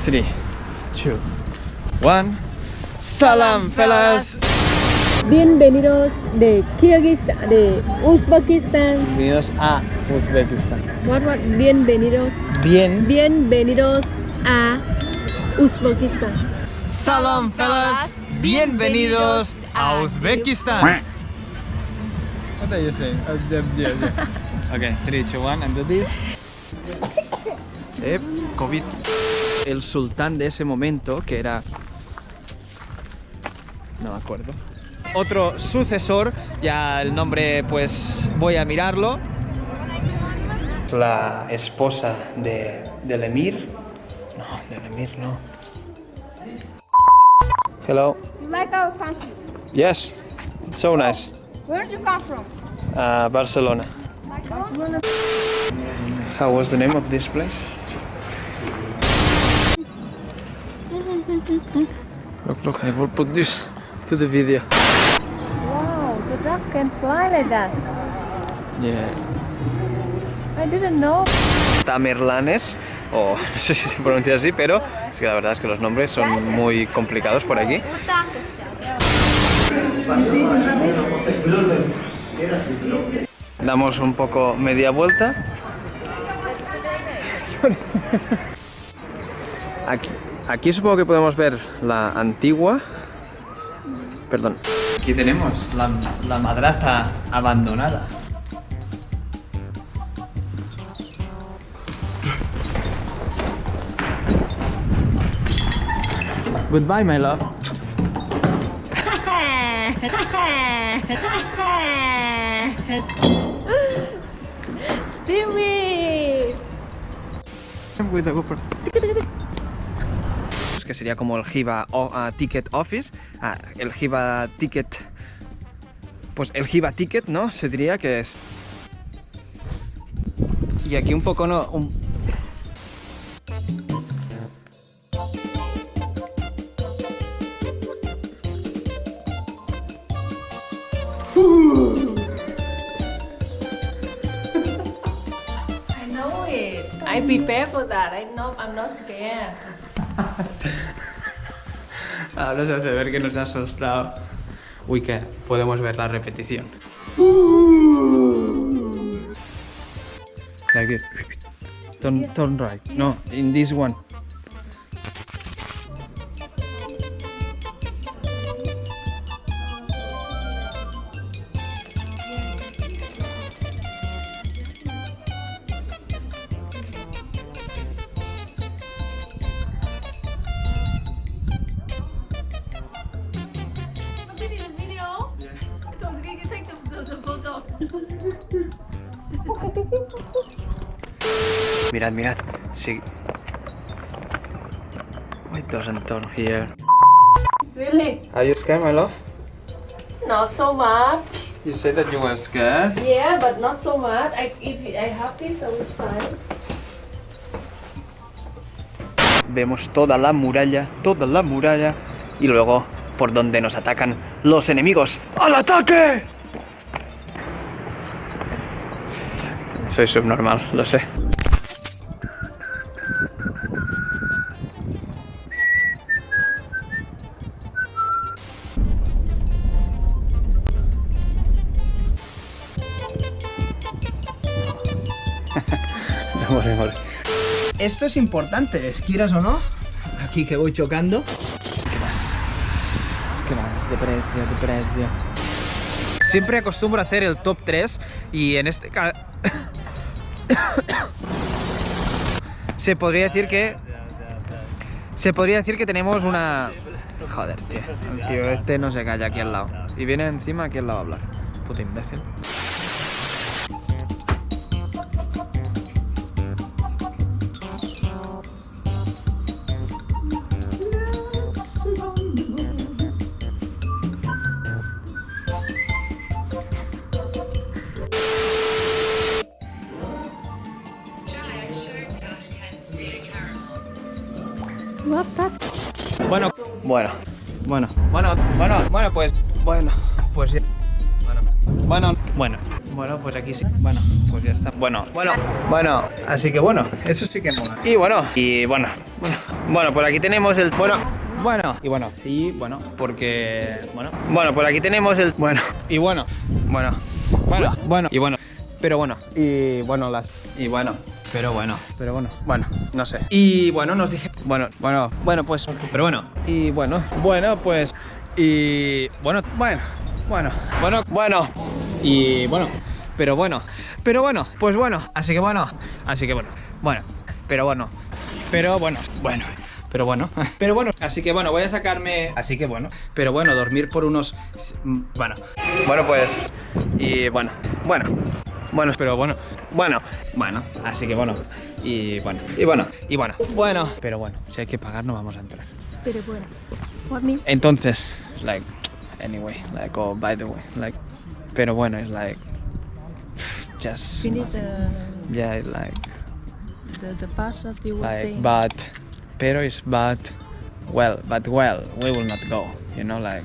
3, 2, 1. Salam, fellas. Bienvenidos de Kirguistán, de Uzbekistán. Bienvenidos a Uzbekistán. What? Bienvenidos. Bienvenidos a Uzbekistán. Salam, fellas. Bienvenidos a Uzbekistán. What are you saying? Okay, 3, 2, 1, and do this. COVID. El sultán de ese momento, que era... no me acuerdo. Otro sucesor, ya el nombre pues voy a mirarlo. La esposa del emir. No, del emir no. Hello. You like our country? Yes, so nice. Where did you come from? Barcelona. Barcelona. How was the name of this place? Look, I will put this to the video. Wow, the duck can fly like that. Yeah. I didn't know. Tamerlanes, o no sé si se pronuncia así, pero es que la verdad es que los nombres son muy complicados por aquí. Damos un poco media vuelta. Aquí supongo que podemos ver la antigua. Perdón. Aquí tenemos la madraza abandonada. Goodbye, my love. Stevie. With the GoPro. Es que sería como el Hiva Ticket Office. El Hiva Ticket. Pues el Hiva Ticket, ¿no? Se diría que es. Y aquí un poco no. I know it. I prepare for that. I'm not scared. Ahora se hace ver que nos ha asustado. Uy, que podemos ver la repetición. Like this. Turn right. No, in this one. Mirad. Sí. Why it doesn't turn here? Really? Are you scared, my love? Not so much. You said that you were scared. Yeah, but not so much. If I have this, so it's fine. Vemos toda la muralla y luego por donde nos atacan los enemigos. ¡Al ataque! Soy subnormal, lo sé. Vale. Esto es importante, quieras o no. Aquí que voy chocando. ¿Qué más? De precio. Siempre acostumbro a hacer el top 3 y en este caso... Se podría decir que tenemos una... Joder, tío. El tío este no se calla aquí al lado. Y viene encima aquí al lado a hablar. Puta imbécil. Bueno, pues ya. Bueno, pues aquí sí. Bueno, pues ya está. Bueno, así que bueno, eso sí que mola. Y bueno, pues aquí tenemos el... porque... pues aquí tenemos el... no sé. Y bueno, nos dije... así que bueno, voy a sacarme, dormir por unos, si hay que pagar no vamos a entrar. Pero bueno. What means? Entonces, like, anyway, like, oh, by the way, like, pero bueno, it's like, just, Finish yeah, it's like, the past that you were like, saying. but we will not go, you know, like,